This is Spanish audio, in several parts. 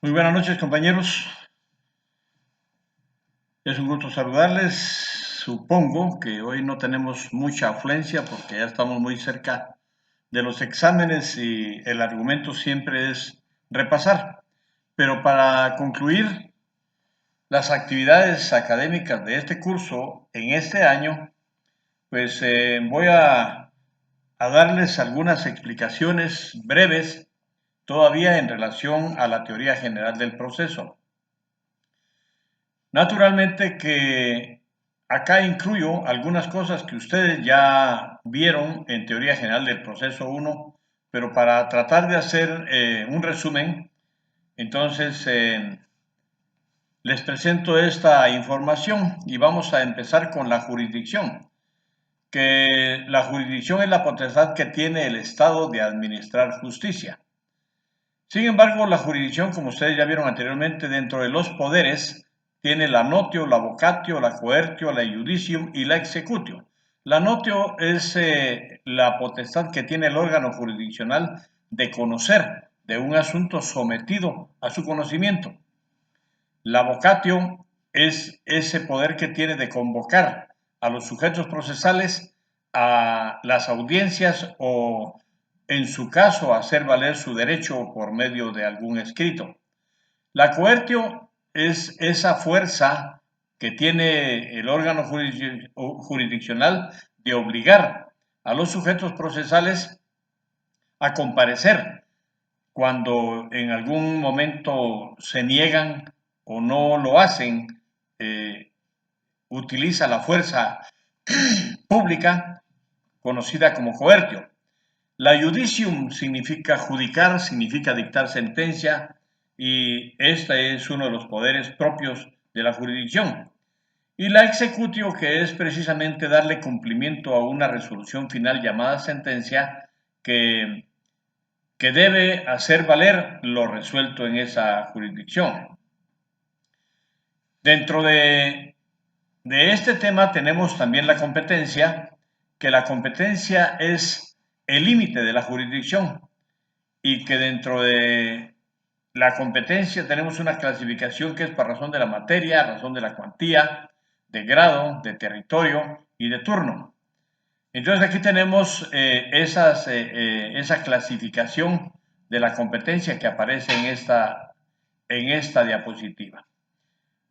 Muy buenas noches, compañeros. Es un gusto saludarles. Supongo que hoy no tenemos mucha afluencia porque ya estamos muy cerca de los exámenes y el argumento siempre es repasar. Pero para concluir las actividades académicas de este curso en este año, pues voy a darles algunas explicaciones breves todavía en relación a la teoría general del proceso. Naturalmente que acá incluyo algunas cosas que ustedes ya vieron en teoría general del proceso 1, pero para tratar de hacer un resumen, entonces les presento esta información y vamos a empezar con la jurisdicción, que la jurisdicción es la potestad que tiene el Estado de administrar justicia. Sin embargo, la jurisdicción, como ustedes ya vieron anteriormente, dentro de los poderes, tiene la notio, la vocatio, la coertio, la iudicium y la executio. La notio es la potestad que tiene el órgano jurisdiccional de conocer de un asunto sometido a su conocimiento. La vocatio es ese poder que tiene de convocar a los sujetos procesales a las audiencias o, en su caso, hacer valer su derecho por medio de algún escrito. La coertio es esa fuerza que tiene el órgano jurisdiccional de obligar a los sujetos procesales a comparecer cuando en algún momento se niegan o no lo hacen, eh, utiliza la fuerza pública conocida como coertio. La judicium significa judicar, significa dictar sentencia y este es uno de los poderes propios de la jurisdicción. Y la executio, que es precisamente darle cumplimiento a una resolución final llamada sentencia que debe hacer valer lo resuelto en esa jurisdicción. Dentro de este tema tenemos también la competencia, que la competencia es el límite de la jurisdicción y que dentro de la competencia tenemos una clasificación que es por razón de la materia, razón de la cuantía, de grado, de territorio y de turno. Entonces aquí tenemos esa clasificación de la competencia que aparece en esta diapositiva.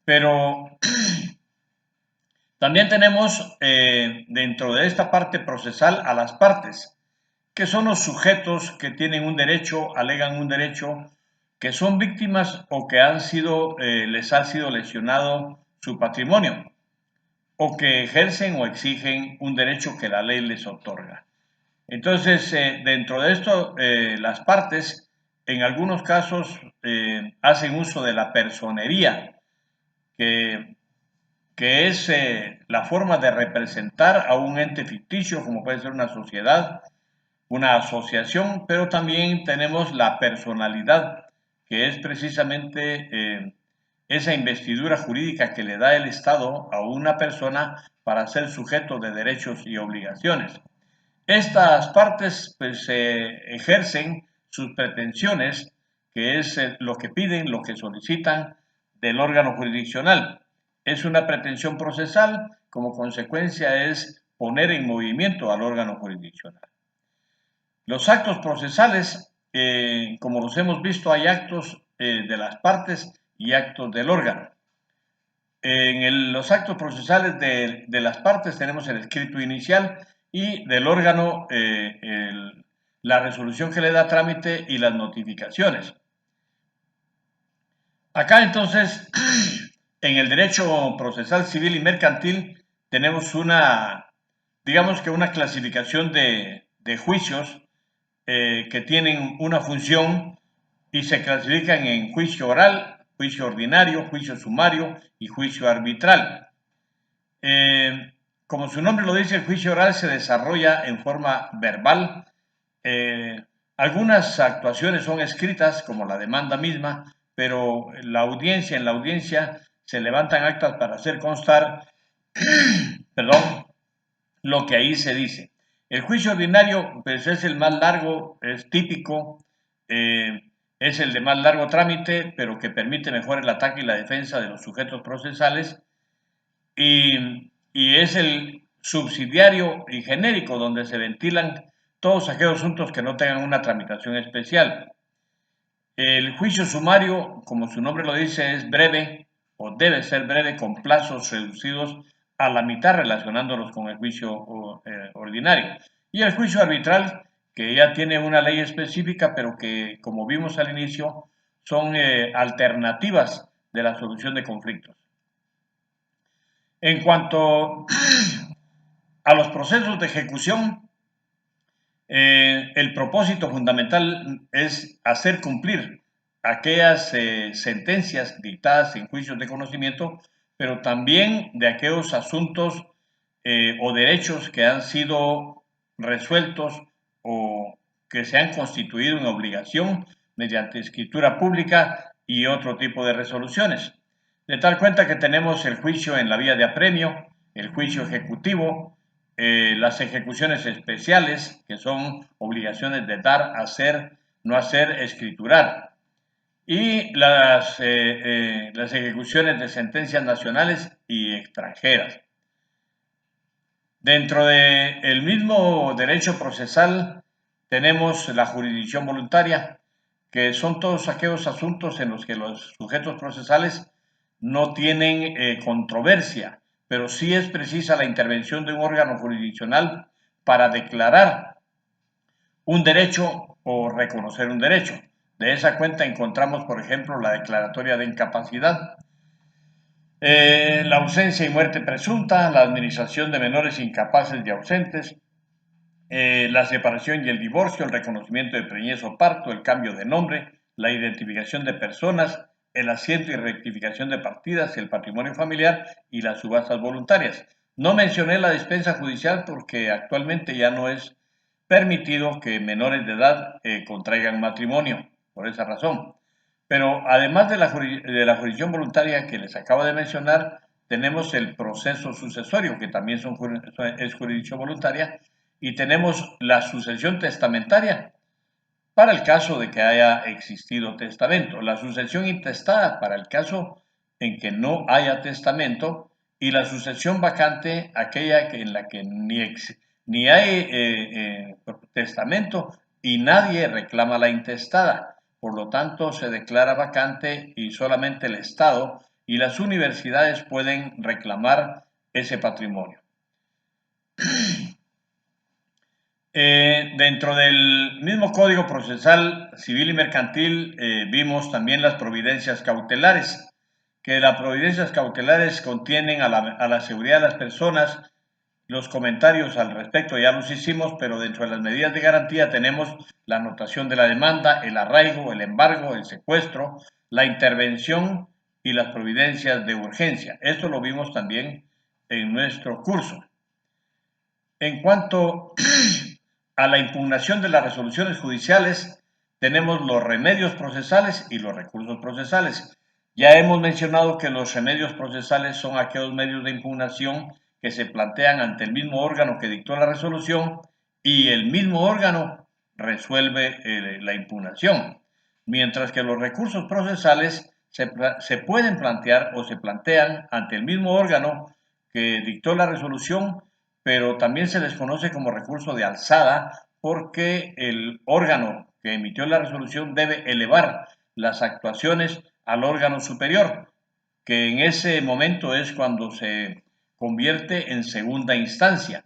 Pero también tenemos dentro de esta parte procesal a las partes, que son los sujetos que tienen un derecho, alegan un derecho, que son víctimas o que les ha sido lesionado su patrimonio, o que ejercen o exigen un derecho que la ley les otorga. Entonces, dentro de esto, las partes, en algunos casos, hacen uso de la personería, que, que es la forma de representar a un ente ficticio, como puede ser una sociedad, una asociación, pero también tenemos la personalidad, que es precisamente esa investidura jurídica que le da el Estado a una persona para ser sujeto de derechos y obligaciones. Estas partes pues ejercen sus pretensiones, que es lo que piden, lo que solicitan del órgano jurisdiccional. Es una pretensión procesal, como consecuencia es poner en movimiento al órgano jurisdiccional. Los actos procesales, como los hemos visto, hay actos de las partes y actos del órgano. Los actos procesales de las partes tenemos el escrito inicial y del órgano la resolución que le da trámite y las notificaciones. Acá entonces, en el derecho procesal civil y mercantil, tenemos digamos que una clasificación de juicios que tienen una función y se clasifican en juicio oral, juicio ordinario, juicio sumario y juicio arbitral. Como su nombre lo dice, el juicio oral se desarrolla en forma verbal. Algunas actuaciones son escritas, como la demanda misma, pero en la audiencia se levantan actas para hacer constar, perdón, lo que ahí se dice. El juicio ordinario pues, es el más largo, es típico, eh, es el de más largo trámite, pero que permite mejor el ataque y la defensa de los sujetos procesales y es el subsidiario y genérico donde se ventilan todos aquellos asuntos que no tengan una tramitación especial. El juicio sumario, como su nombre lo dice, es breve o debe ser breve con plazos reducidos a la mitad relacionándolos con el juicio ordinario. Y el juicio arbitral, que ya tiene una ley específica, pero que, como vimos al inicio, son alternativas de la solución de conflictos. En cuanto a los procesos de ejecución, el propósito fundamental es hacer cumplir aquellas sentencias dictadas en juicios de conocimiento, pero también de aquellos asuntos o derechos que han sido resueltos o que se han constituido en obligación mediante escritura pública y otro tipo de resoluciones. De tal cuenta que tenemos el juicio en la vía de apremio, el juicio ejecutivo, las ejecuciones especiales, que son obligaciones de dar, hacer, no hacer, escriturar, y las ejecuciones de sentencias nacionales y extranjeras. Dentro del mismo derecho procesal tenemos la jurisdicción voluntaria, que son todos aquellos asuntos en los que los sujetos procesales no tienen controversia, pero sí es precisa la intervención de un órgano jurisdiccional para declarar un derecho o reconocer un derecho. De esa cuenta encontramos, por ejemplo, la declaratoria de incapacidad, la ausencia y muerte presunta, la administración de menores incapaces y ausentes, la separación y el divorcio, el reconocimiento de preñez o parto, el cambio de nombre, la identificación de personas, el asiento y rectificación de partidas, el patrimonio familiar y las subastas voluntarias. No mencioné la dispensa judicial porque actualmente ya no es permitido que menores de edad contraigan matrimonio, por esa razón. Pero además de la jurisdicción voluntaria que les acabo de mencionar, tenemos el proceso sucesorio, que también es jurisdicción voluntaria, y tenemos la sucesión testamentaria para el caso de que haya existido testamento, la sucesión intestada para el caso en que no haya testamento y la sucesión vacante, aquella en la que ni hay testamento y nadie reclama la intestada. Por lo tanto, se declara vacante y solamente el Estado y las universidades pueden reclamar ese patrimonio. Dentro del mismo Código Procesal Civil y Mercantil vimos también las providencias cautelares, que las providencias cautelares contienen a la seguridad de las personas. Los comentarios al respecto ya los hicimos, pero dentro de las medidas de garantía tenemos la anotación de la demanda, el arraigo, el embargo, el secuestro, la intervención y las providencias de urgencia. Esto lo vimos también en nuestro curso. En cuanto a la impugnación de las resoluciones judiciales, tenemos los remedios procesales y los recursos procesales. Ya hemos mencionado que los remedios procesales son aquellos medios de impugnación que se plantean ante el mismo órgano que dictó la resolución y el mismo órgano resuelve la impugnación, mientras que los recursos procesales se pueden plantear o se plantean ante el mismo órgano que dictó la resolución, pero también se les conoce como recurso de alzada porque el órgano que emitió la resolución debe elevar las actuaciones al órgano superior, que en ese momento es cuando se convierte en segunda instancia.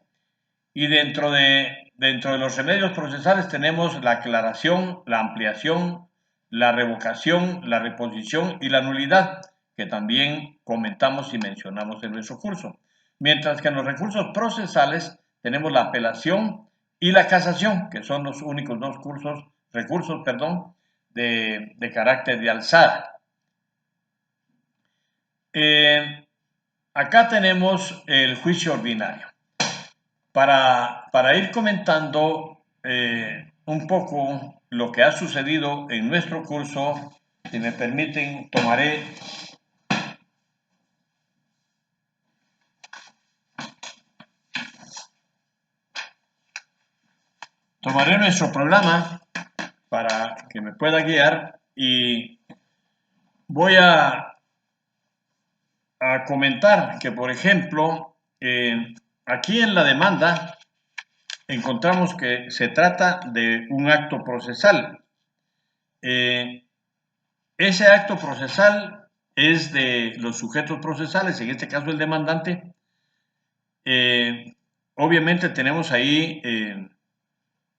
Y dentro de los remedios procesales tenemos la aclaración, la ampliación, la revocación, la reposición y la nulidad, que también comentamos y mencionamos en nuestro curso. Mientras que en los recursos procesales tenemos la apelación y la casación, que son los únicos dos recursos de carácter de alzada. Acá tenemos el juicio ordinario. Para ir comentando un poco lo que ha sucedido en nuestro curso, si me permiten, tomaré tomaré nuestro programa para que me pueda guiar y voy a comentar que, por ejemplo, aquí en la demanda encontramos que se trata de un acto procesal. Ese acto procesal es de los sujetos procesales, en este caso el demandante. Obviamente tenemos ahí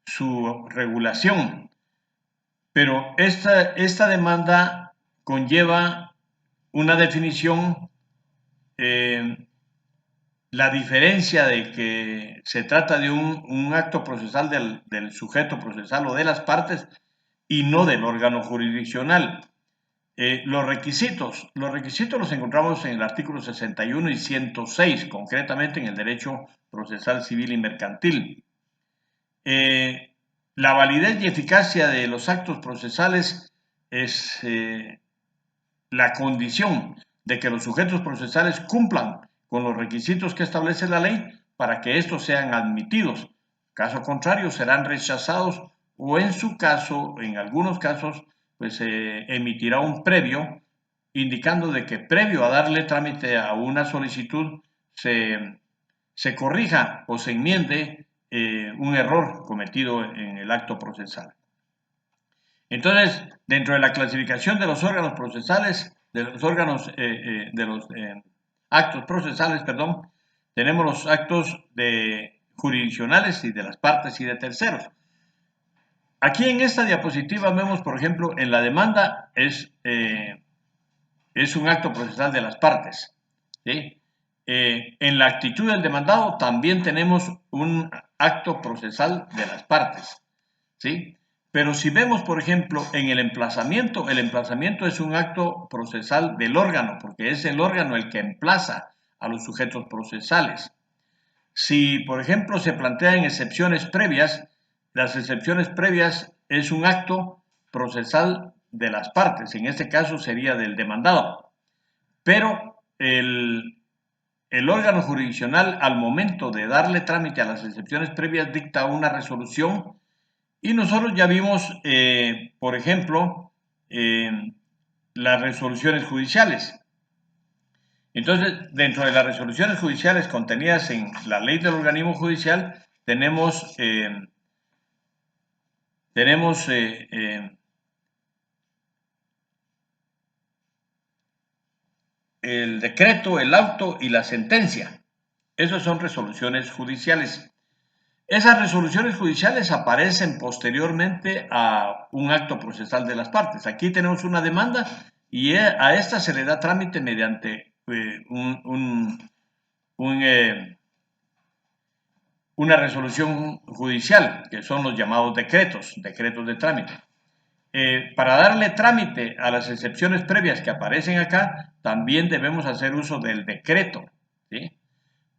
su regulación, pero esta demanda conlleva una definición, la diferencia de que se trata de un acto procesal del sujeto procesal o de las partes y no del órgano jurisdiccional. Los requisitos los encontramos en el artículo 61 y 106, concretamente en el derecho procesal civil y mercantil. La validez y eficacia de los actos procesales es la condición de que los sujetos procesales cumplan con los requisitos que establece la ley para que estos sean admitidos. Caso contrario, serán rechazados o en su caso, en algunos casos, pues se emitirá un previo indicando de que previo a darle trámite a una solicitud se corrija o se enmiende un error cometido en el acto procesal. Entonces, dentro de la clasificación de los órganos procesales, de los órganos, de los actos procesales, perdón, tenemos los actos jurisdiccionales y de las partes y de terceros. Aquí en esta diapositiva vemos, por ejemplo, en la demanda es un acto procesal de las partes, ¿sí? En la actitud del demandado también tenemos un acto procesal de las partes, ¿sí? Pero si vemos, por ejemplo, en el emplazamiento es un acto procesal del órgano, porque es el órgano el que emplaza a los sujetos procesales. Si, por ejemplo, se plantean excepciones previas, las excepciones previas es un acto procesal de las partes, en este caso sería del demandado. Pero el órgano jurisdiccional, al momento de darle trámite a las excepciones previas, dicta una resolución y nosotros ya vimos, por ejemplo, las resoluciones judiciales. Entonces, dentro de las resoluciones judiciales contenidas en la ley del organismo judicial, tenemos el decreto, el auto y la sentencia. Esas son resoluciones judiciales. Esas resoluciones judiciales aparecen posteriormente a un acto procesal de las partes. Aquí tenemos una demanda y a esta se le da trámite mediante una resolución judicial, que son los llamados decretos de trámite. Para darle trámite a las excepciones previas que aparecen acá, también debemos hacer uso del decreto, ¿sí?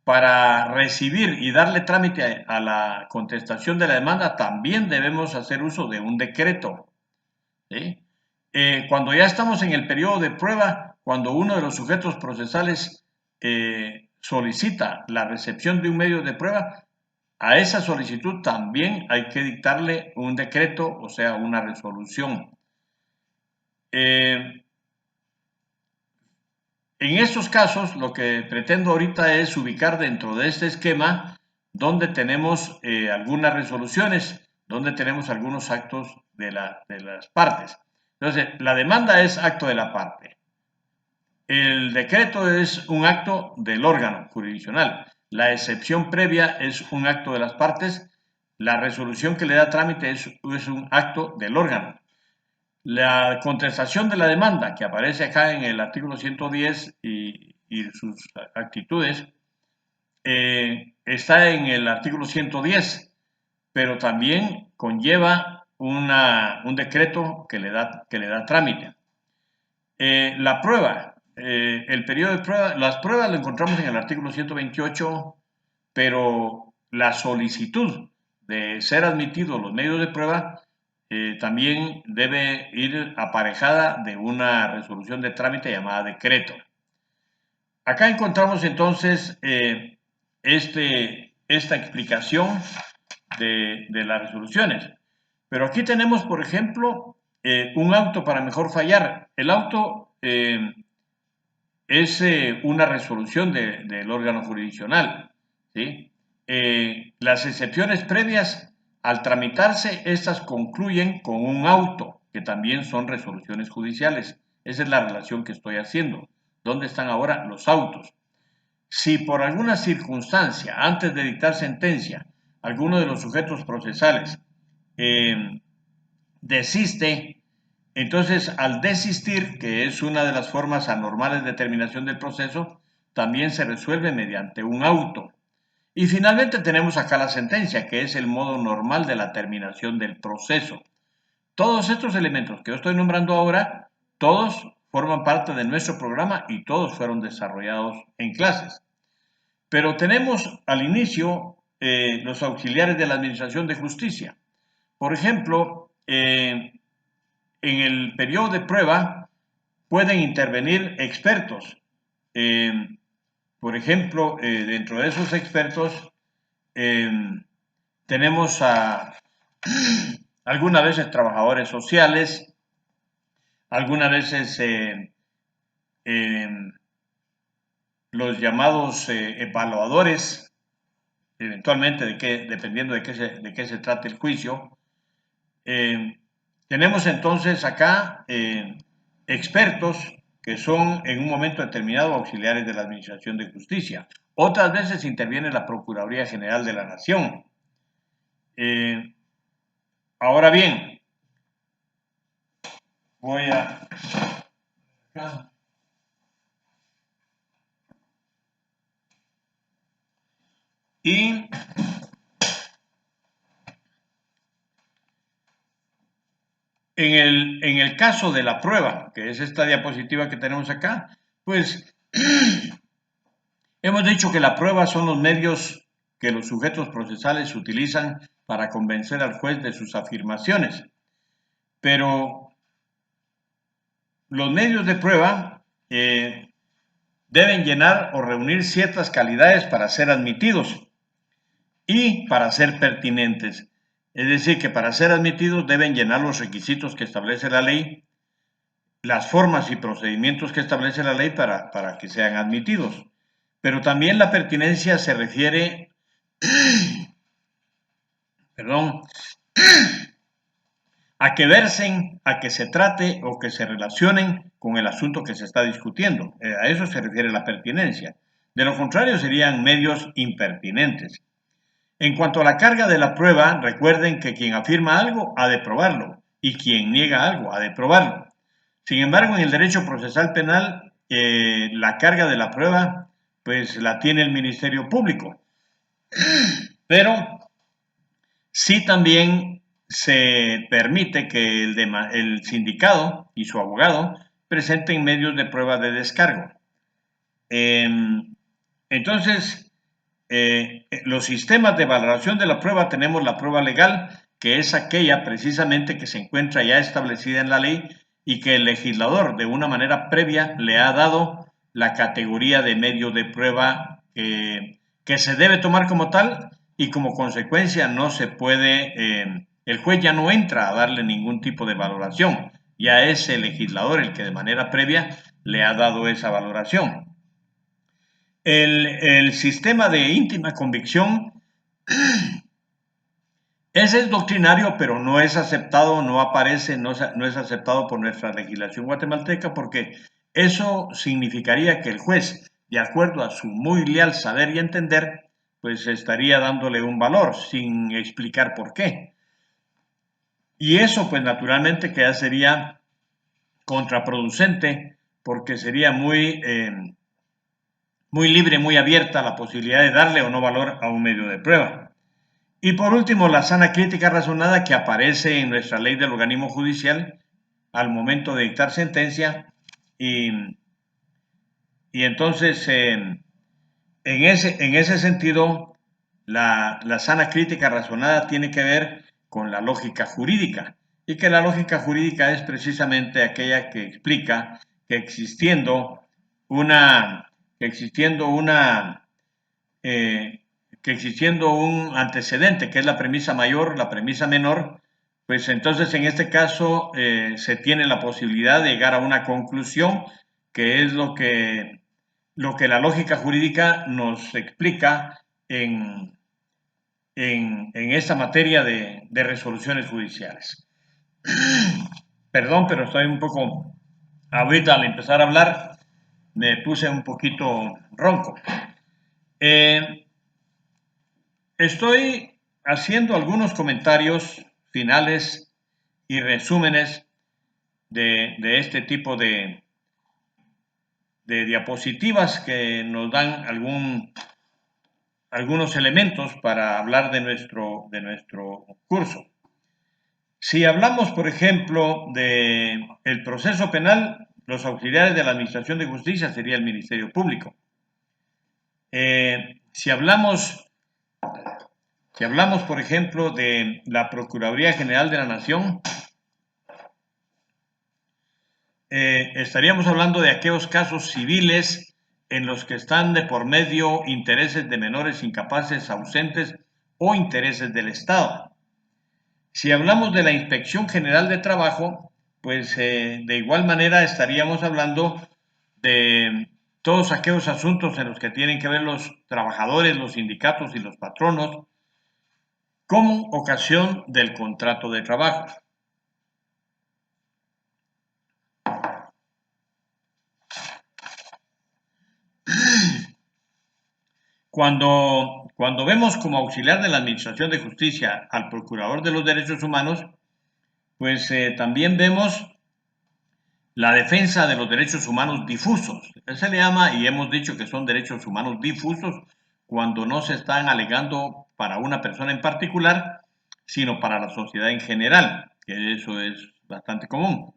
Para recibir y darle trámite a la contestación de la demanda, también debemos hacer uso de un decreto, ¿sí? Cuando ya estamos en el periodo de prueba, cuando uno de los sujetos procesales solicita la recepción de un medio de prueba, a esa solicitud también hay que dictarle un decreto, o sea, una resolución. En estos casos, lo que pretendo ahorita es ubicar dentro de este esquema donde tenemos algunas resoluciones, donde tenemos algunos actos de las partes. Entonces, la demanda es acto de la parte. El decreto es un acto del órgano jurisdiccional. La excepción previa es un acto de las partes. La resolución que le da trámite es un acto del órgano. La contestación de la demanda, que aparece acá en el artículo 110 y sus actitudes, está en el artículo 110, pero también conlleva un decreto que le da trámite. La prueba, el periodo de prueba, las pruebas lo encontramos en el artículo 128, pero la solicitud de ser admitidos los medios de prueba también debe ir aparejada de una resolución de trámite llamada decreto. Acá encontramos entonces esta explicación de las resoluciones. Pero aquí tenemos, por ejemplo, un auto para mejor fallar. El auto es una resolución del órgano jurisdiccional, ¿sí? Las excepciones previas, al tramitarse, estas concluyen con un auto, que también son resoluciones judiciales. Esa es la relación que estoy haciendo. ¿Dónde están ahora los autos? Si por alguna circunstancia, antes de dictar sentencia, alguno de los sujetos procesales desiste, entonces al desistir, que es una de las formas anormales de terminación del proceso, también se resuelve mediante un auto. Y finalmente tenemos acá la sentencia, que es el modo normal de la terminación del proceso. Todos estos elementos que yo estoy nombrando ahora, todos forman parte de nuestro programa y todos fueron desarrollados en clases. Pero tenemos al inicio los auxiliares de la Administración de Justicia. Por ejemplo, en el periodo de prueba pueden intervenir expertos. Por ejemplo, dentro de esos expertos tenemos algunas veces trabajadores sociales, algunas veces los llamados evaluadores, eventualmente dependiendo de qué se trate el juicio. Tenemos entonces acá expertos que son en un momento determinado auxiliares de la Administración de Justicia. Otras veces interviene la Procuraduría General de la Nación. Ahora bien, voy a... Y en el caso de la prueba, que es esta diapositiva que tenemos acá, pues hemos dicho que la prueba son los medios que los sujetos procesales utilizan para convencer al juez de sus afirmaciones. Pero los medios de prueba deben llenar o reunir ciertas calidades para ser admitidos y para ser pertinentes. Es decir, que para ser admitidos deben llenar los requisitos que establece la ley, las formas y procedimientos que establece la ley para que sean admitidos. Pero también la pertinencia se refiere, a que versen, a que se trate o que se relacionen con el asunto que se está discutiendo. A eso se refiere la pertinencia. De lo contrario serían medios impertinentes. En cuanto a la carga de la prueba, recuerden que quien afirma algo ha de probarlo y quien niega algo ha de probarlo. Sin embargo, en el derecho procesal penal, la carga de la prueba pues la tiene el Ministerio Público. Pero sí también se permite que el sindicado y su abogado presenten medios de prueba de descargo. Entonces, los sistemas de valoración de la prueba, tenemos la prueba legal, que es aquella precisamente que se encuentra ya establecida en la ley y que el legislador de una manera previa le ha dado la categoría de medio de prueba que se debe tomar como tal, y como consecuencia no se puede, el juez ya no entra a darle ningún tipo de valoración, ya es el legislador el que de manera previa le ha dado esa valoración. El sistema de íntima convicción, ese es doctrinario, pero no es aceptado, no aparece, no es aceptado por nuestra legislación guatemalteca, porque eso significaría que el juez, de acuerdo a su muy leal saber y entender, pues estaría dándole un valor sin explicar por qué. Y eso pues naturalmente que ya sería contraproducente, porque sería muy libre, muy abierta la posibilidad de darle o no valor a un medio de prueba. Y por último, la sana crítica razonada que aparece en nuestra ley del organismo judicial al momento de dictar sentencia, y entonces en ese sentido la sana crítica razonada tiene que ver con la lógica jurídica, y que la lógica jurídica es precisamente aquella que explica que existiendo una que existiendo un antecedente, que es la premisa mayor, la premisa menor, pues entonces en este caso se tiene la posibilidad de llegar a una conclusión, que es lo que la lógica jurídica nos explica en esta materia de resoluciones judiciales. Perdón, pero estoy un poco, ahorita al empezar a hablar, me puse un poquito ronco. Estoy haciendo algunos comentarios finales y resúmenes de este tipo de diapositivas que nos dan algunos elementos para hablar de nuestro curso. Si hablamos, por ejemplo, del proceso penal, los auxiliares de la Administración de Justicia sería el Ministerio Público. Si hablamos, por ejemplo, de la Procuraduría General de la Nación, estaríamos hablando de aquellos casos civiles en los que están de por medio intereses de menores incapaces, ausentes o intereses del Estado. Si hablamos de la Inspección General de Trabajo, pues de igual manera estaríamos hablando de todos aquellos asuntos en los que tienen que ver los trabajadores, los sindicatos y los patronos como ocasión del contrato de trabajo. Cuando vemos como auxiliar de la Administración de Justicia al Procurador de los Derechos Humanos, pues también vemos la defensa de los derechos humanos difusos. Se le llama, y hemos dicho que son derechos humanos difusos, cuando no se están alegando para una persona en particular, sino para la sociedad en general, que eso es bastante común.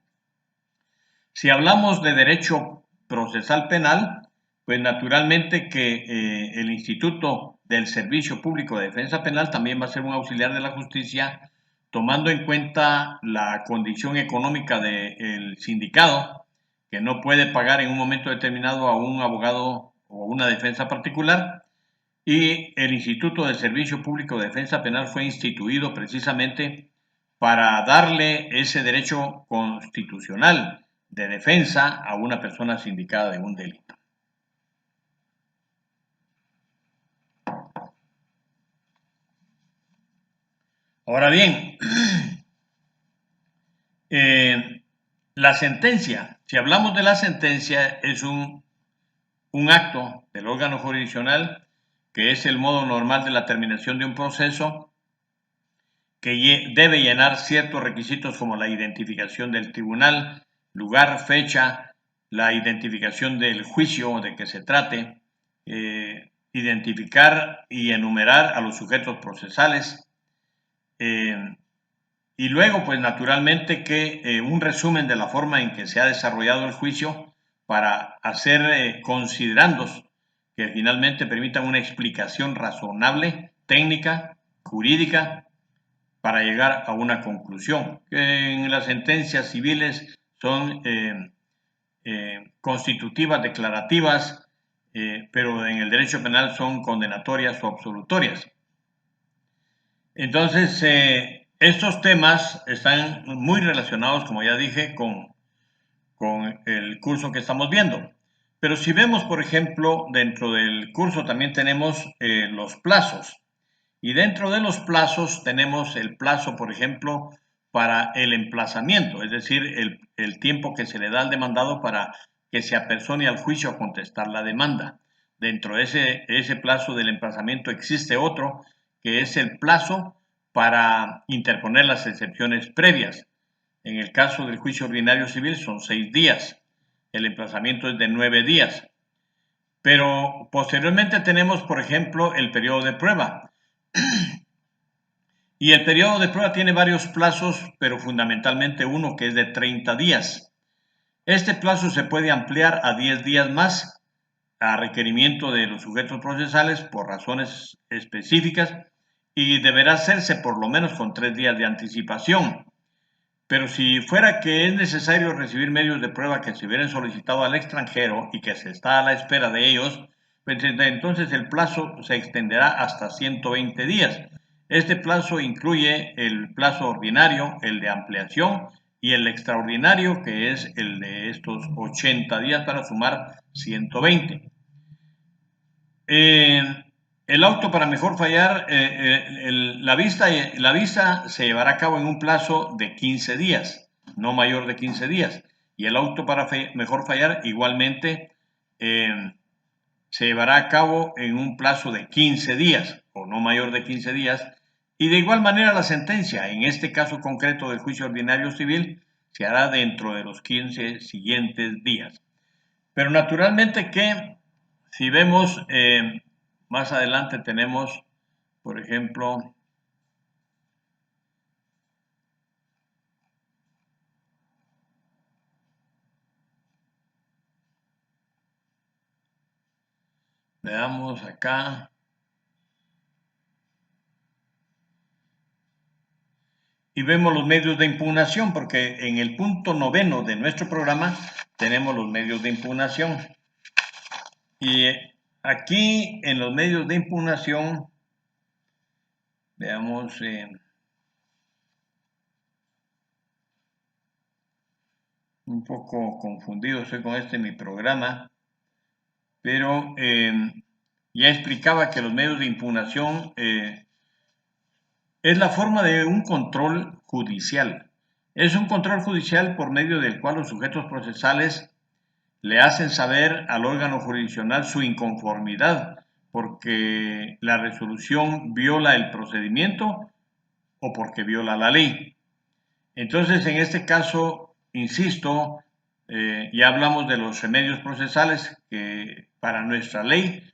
Si hablamos de derecho procesal penal, pues naturalmente que el Instituto del Servicio Público de Defensa Penal también va a ser un auxiliar de la justicia, tomando en cuenta la condición económica del sindicado, que no puede pagar en un momento determinado a un abogado o una defensa particular. Y el Instituto del Servicio Público de Defensa Penal fue instituido precisamente para darle ese derecho constitucional de defensa a una persona sindicada de un delito. Ahora bien, la sentencia, si hablamos de la sentencia, es un acto del órgano jurisdiccional que es el modo normal de la terminación de un proceso que debe llenar ciertos requisitos como la identificación del tribunal, lugar, fecha, la identificación del juicio de que se trate, identificar y enumerar a los sujetos procesales, y luego, pues naturalmente que un resumen de la forma en que se ha desarrollado el juicio para hacer considerandos que finalmente permitan una explicación razonable, técnica, jurídica, para llegar a una conclusión. Que en las sentencias civiles son constitutivas, declarativas, pero en el derecho penal son condenatorias o absolutorias. Entonces, estos temas están muy relacionados, como ya dije, con el curso que estamos viendo. Pero si vemos, por ejemplo, dentro del curso también tenemos los plazos. Y dentro de los plazos tenemos el plazo, por ejemplo, para el emplazamiento, es decir, el tiempo que se le da al demandado para que se apersone al juicio a contestar la demanda. Dentro de ese plazo del emplazamiento existe otro, que es el plazo para interponer las excepciones previas. En el caso del juicio ordinario civil son 6 días, el emplazamiento es de 9 días. Pero posteriormente tenemos, por ejemplo, el periodo de prueba. Y el periodo de prueba tiene varios plazos, pero fundamentalmente uno que es de 30 días. Este plazo se puede ampliar a 10 días más a requerimiento de los sujetos procesales por razones específicas y deberá hacerse por lo menos con 3 días de anticipación. Pero si fuera que es necesario recibir medios de prueba que se hubieran solicitado al extranjero y que se está a la espera de ellos, pues entonces el plazo se extenderá hasta 120 días. Este plazo incluye el plazo ordinario, el de ampliación y el extraordinario, que es el de estos 80 días para sumar 120. El auto para mejor fallar, la vista se llevará a cabo en un plazo de 15 días, no mayor de 15 días. Y el auto para mejor fallar igualmente se llevará a cabo en un plazo de 15 días o no mayor de 15 días. Y de igual manera la sentencia, en este caso concreto del juicio ordinario civil, se hará dentro de los 15 siguientes días. Pero naturalmente que si vemos más adelante tenemos, por ejemplo, veamos acá. Y vemos los medios de impugnación, porque en el punto 9 de nuestro programa tenemos los medios de impugnación. Y aquí en los medios de impugnación, veamos, un poco confundido estoy con mi programa, pero ya explicaba que los medios de impugnación es la forma de un control judicial. Es un control judicial por medio del cual los sujetos procesales le hacen saber al órgano jurisdiccional su inconformidad porque la resolución viola el procedimiento o porque viola la ley. Entonces, en este caso, insisto, ya hablamos de los remedios procesales que para nuestra ley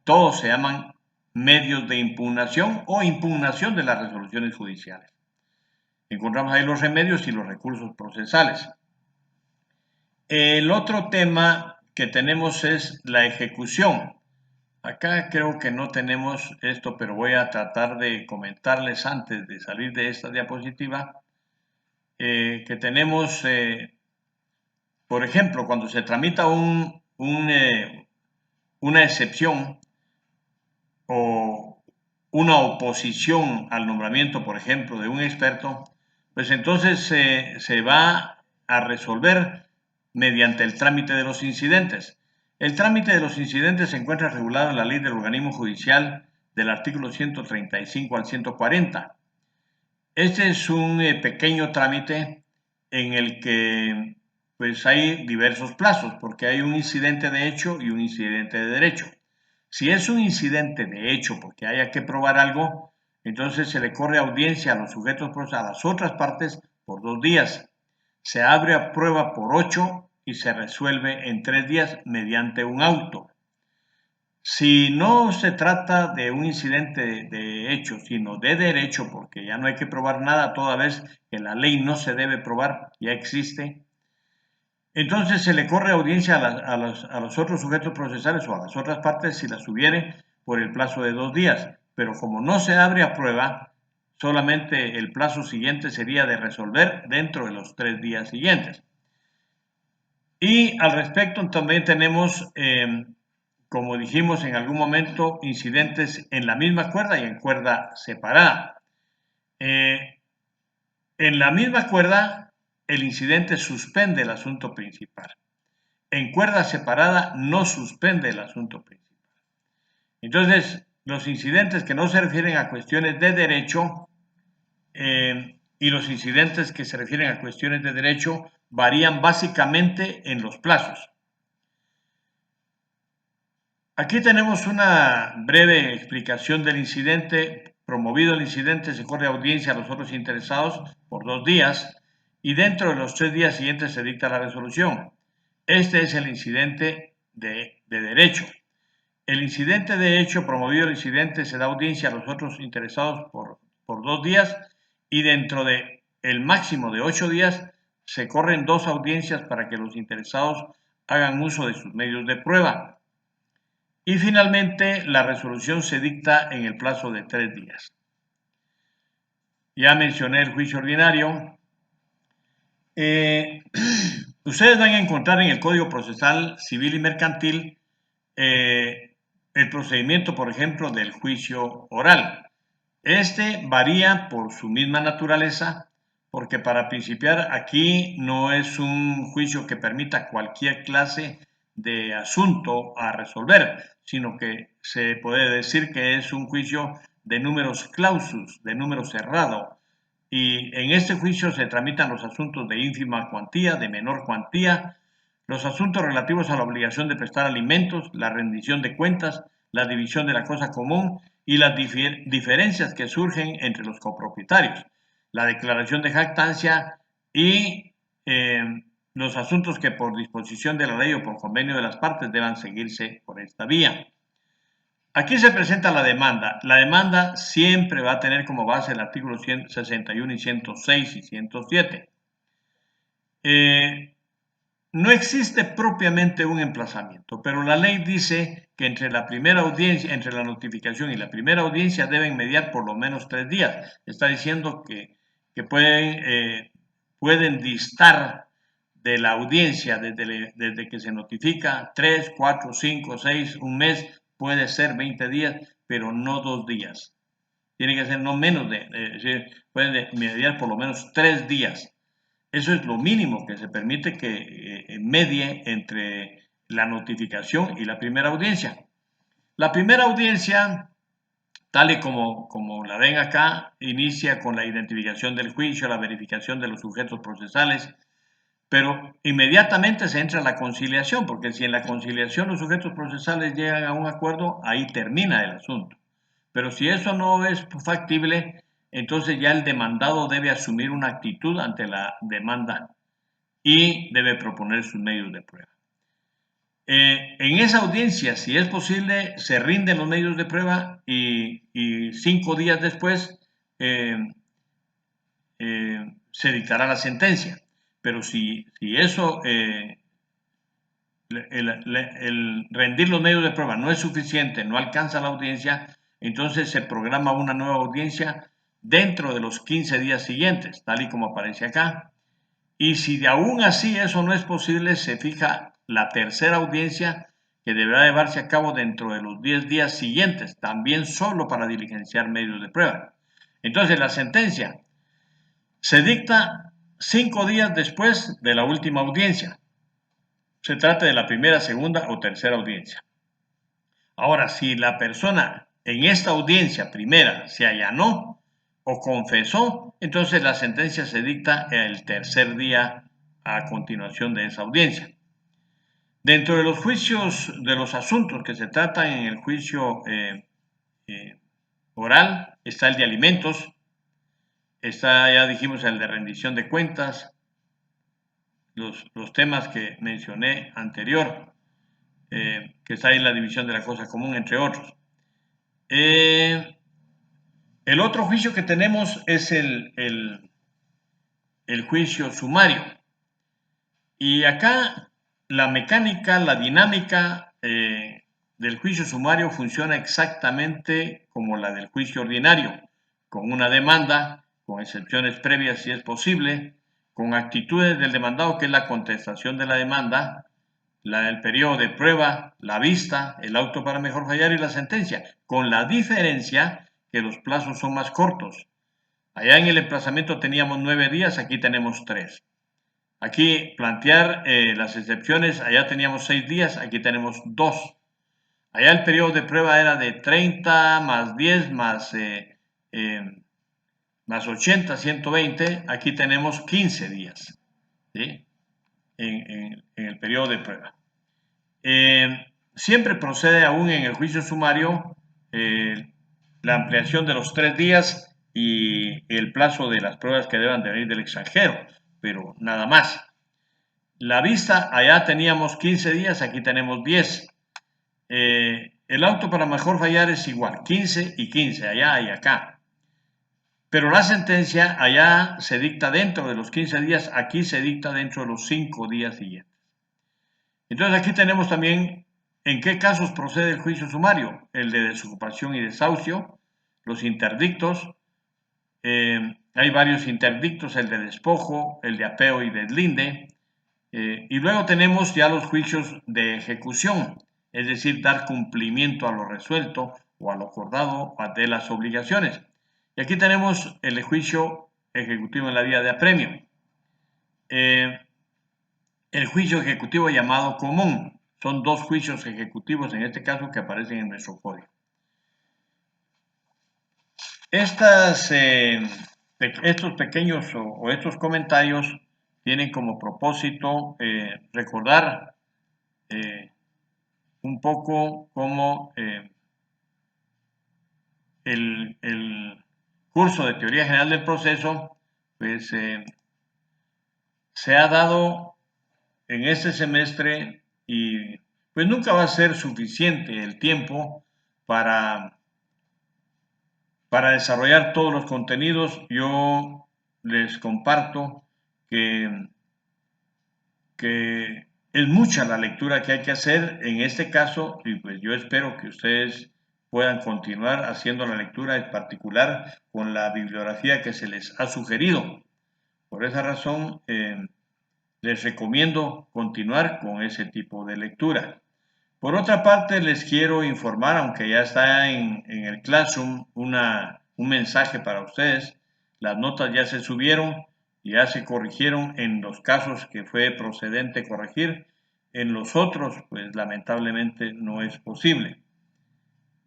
todos se llaman medios de impugnación o impugnación de las resoluciones judiciales. Encontramos ahí los remedios y los recursos procesales. El otro tema que tenemos es la ejecución. Acá creo que no tenemos esto, pero voy a tratar de comentarles antes de salir de esta diapositiva, que tenemos, por ejemplo, cuando se tramita una excepción o una oposición al nombramiento, por ejemplo, de un experto, pues entonces se va a resolver mediante el trámite de los incidentes. El trámite de los incidentes se encuentra regulado en la ley del organismo judicial del artículo 135 al 140. Este es un pequeño trámite en el que pues hay diversos plazos, porque hay un incidente de hecho y un incidente de derecho. Si es un incidente de hecho porque haya que probar algo, entonces se le corre audiencia a los sujetos a las otras partes por 2 días. Se abre a prueba por 8 y se resuelve en 3 días mediante un auto. Si no se trata de un incidente de hecho, sino de derecho, porque ya no hay que probar nada toda vez que la ley no se debe probar, ya existe, entonces se le corre audiencia a los otros sujetos procesales o a las otras partes si las hubiere por el plazo de 2 días. Pero como no se abre a prueba, solamente el plazo siguiente sería de resolver dentro de los 3 días siguientes. Y al respecto también tenemos, como dijimos en algún momento, incidentes en la misma cuerda y en cuerda separada. En la misma cuerda, el incidente suspende el asunto principal. En cuerda separada no suspende el asunto principal. Entonces, los incidentes que no se refieren a cuestiones de derecho y los incidentes que se refieren a cuestiones de derecho varían básicamente en los plazos. Aquí tenemos una breve explicación del incidente. Promovido el incidente, se corre audiencia a los otros interesados por 2 días y dentro de los 3 días siguientes se dicta la resolución. Este es el incidente de derecho. El incidente de hecho, promovido el incidente, se da audiencia a los otros interesados por 2 días y dentro de el máximo de 8 días se corren 2 audiencias para que los interesados hagan uso de sus medios de prueba. Y finalmente, la resolución se dicta en el plazo de 3 días. Ya mencioné el juicio ordinario. Ustedes van a encontrar en el Código Procesal Civil y Mercantil el procedimiento, por ejemplo, del juicio oral. Este varía por su misma naturaleza, porque para principiar aquí no es un juicio que permita cualquier clase de asunto a resolver, sino que se puede decir que es un juicio de numerus clausus, de número cerrado. Y en este juicio se tramitan los asuntos de ínfima cuantía, de menor cuantía, los asuntos relativos a la obligación de prestar alimentos, la rendición de cuentas, la división de la cosa común y las diferencias que surgen entre los copropietarios, la declaración de jactancia y los asuntos que por disposición de la ley o por convenio de las partes deban seguirse por esta vía. Aquí se presenta la demanda. La demanda siempre va a tener como base el artículo 161 y 106 y 107. No existe propiamente un emplazamiento, pero la ley dice que entre la primera audiencia, entre la notificación y la primera audiencia deben mediar por lo menos 3 días. Está diciendo que pueden distar de la audiencia desde que se notifica 3, 4, 5, 6, un mes, puede ser 20 días, pero no 2 días. Tiene que ser no menos pueden mediar por lo menos 3 días. Eso es lo mínimo que se permite que medie entre la notificación y la primera audiencia. La primera audiencia, tal y como la ven acá, inicia con la identificación del juicio, la verificación de los sujetos procesales, pero inmediatamente se entra a la conciliación, porque si en la conciliación los sujetos procesales llegan a un acuerdo, ahí termina el asunto. Pero si eso no es factible, entonces ya el demandado debe asumir una actitud ante la demanda y debe proponer sus medios de prueba. En esa audiencia, si es posible, se rinden los medios de prueba y 5 días después se dictará la sentencia. Pero si eso, el rendir los medios de prueba no es suficiente, no alcanza la audiencia, entonces se programa una nueva audiencia dentro de los 15 días siguientes, tal y como aparece acá. Y si de aún así eso no es posible, se fija la tercera audiencia que deberá llevarse a cabo dentro de los 10 días siguientes, también solo para diligenciar medios de prueba. Entonces la sentencia se dicta 5 días después de la última audiencia. Se trata de la primera, segunda o tercera audiencia. Ahora, si la persona en esta audiencia primera se allanó o confesó, entonces la sentencia se dicta el tercer día a continuación de esa audiencia. Dentro de los juicios, de los asuntos que se tratan en el juicio oral, está el de alimentos, está, ya dijimos, el de rendición de cuentas, los temas que mencioné anterior, que está ahí en la división de la cosa común, entre otros. El otro juicio que tenemos es el juicio sumario. Y acá la mecánica, la dinámica del juicio sumario funciona exactamente como la del juicio ordinario, con una demanda, con excepciones previas si es posible, con actitudes del demandado, que es la contestación de la demanda, el periodo de prueba, la vista, el auto para mejor fallar y la sentencia, con la diferencia que los plazos son más cortos. Allá en el emplazamiento teníamos 9 días, aquí tenemos 3. Aquí plantear las excepciones, allá teníamos 6 días, aquí tenemos 2. Allá el periodo de prueba era de 30 más 10 más 80, 120, aquí tenemos 15 días, ¿sí? en el periodo de prueba. Siempre procede aún en el juicio sumario la ampliación de los 3 días y el plazo de las pruebas que deban de venir del extranjero, pero nada más. La vista, allá teníamos 15 días, aquí tenemos 10. El auto para mejor fallar es igual, 15 y 15, allá y acá. Pero la sentencia allá se dicta dentro de los 15 días, aquí se dicta dentro de los 5 días siguientes. Entonces aquí tenemos también en qué casos procede el juicio sumario, el de desocupación y desahucio, los interdictos, hay varios interdictos, el de despojo, el de apeo y deslinde, y luego tenemos ya los juicios de ejecución. es decir, dar cumplimiento a lo resuelto o a lo acordado de las obligaciones. Y aquí tenemos el juicio ejecutivo en la vía de apremio. El juicio ejecutivo llamado común. Son dos juicios ejecutivos en este caso que aparecen en nuestro código. Estos pequeños o estos comentarios tienen como propósito recordar un poco cómo el curso de Teoría General del Proceso pues, se ha dado en este semestre y pues nunca va a ser suficiente el tiempo para desarrollar todos los contenidos. Yo les comparto que es mucha la lectura que hay que hacer en este caso y pues yo espero que ustedes puedan continuar haciendo la lectura en particular con la bibliografía que se les ha sugerido. Por esa razón, les recomiendo continuar con ese tipo de lectura. Por otra parte, les quiero informar, aunque ya está en el Classroom, un mensaje para ustedes. Las notas ya se subieron, ya se corrigieron en los casos que fue procedente corregir. En los otros, pues lamentablemente no es posible.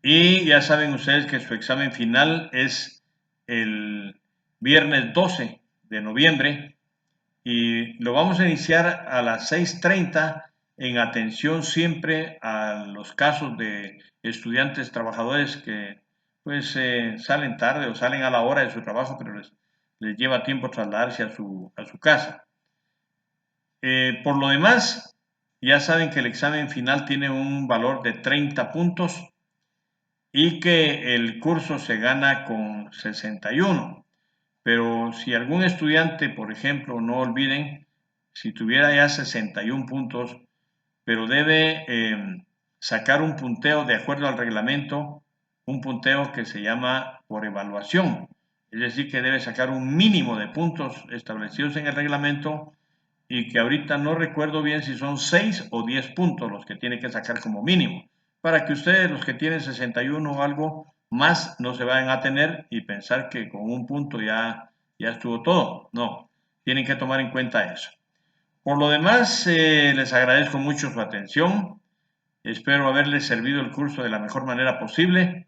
Y ya saben ustedes que su examen final es el viernes 12 de noviembre y lo vamos a iniciar a las 6:30 en atención siempre a los casos de estudiantes trabajadores que pues salen tarde o salen a la hora de su trabajo, pero les lleva tiempo trasladarse a su casa. Por lo demás, ya saben que el examen final tiene un valor de 30 puntos y que el curso se gana con 61. Pero si algún estudiante, por ejemplo, no olviden, si tuviera ya 61 puntos, pero debe sacar un punteo de acuerdo al reglamento, un punteo que se llama por evaluación. Es decir, que debe sacar un mínimo de puntos establecidos en el reglamento y que ahorita no recuerdo bien si son 6 o 10 puntos los que tiene que sacar como mínimo, para que ustedes, los que tienen 61 o algo más, no se vayan a tener y pensar que con un punto ya estuvo todo. No, tienen que tomar en cuenta eso. Por lo demás, les agradezco mucho su atención. Espero haberles servido el curso de la mejor manera posible.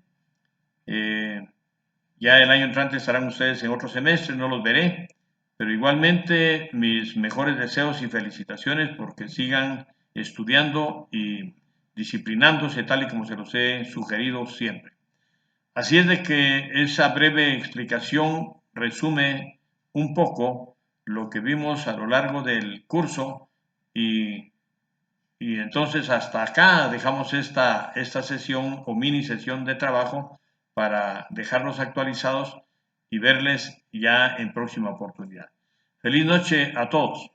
Ya el año entrante estarán ustedes en otro semestre, no los veré, pero igualmente mis mejores deseos y felicitaciones porque sigan estudiando y disciplinándose tal y como se los he sugerido siempre. Así es de que esa breve explicación resume un poco lo que vimos a lo largo del curso y entonces hasta acá dejamos esta sesión o mini sesión de trabajo para dejarlos actualizados y verles ya en próxima oportunidad. Feliz noche a todos.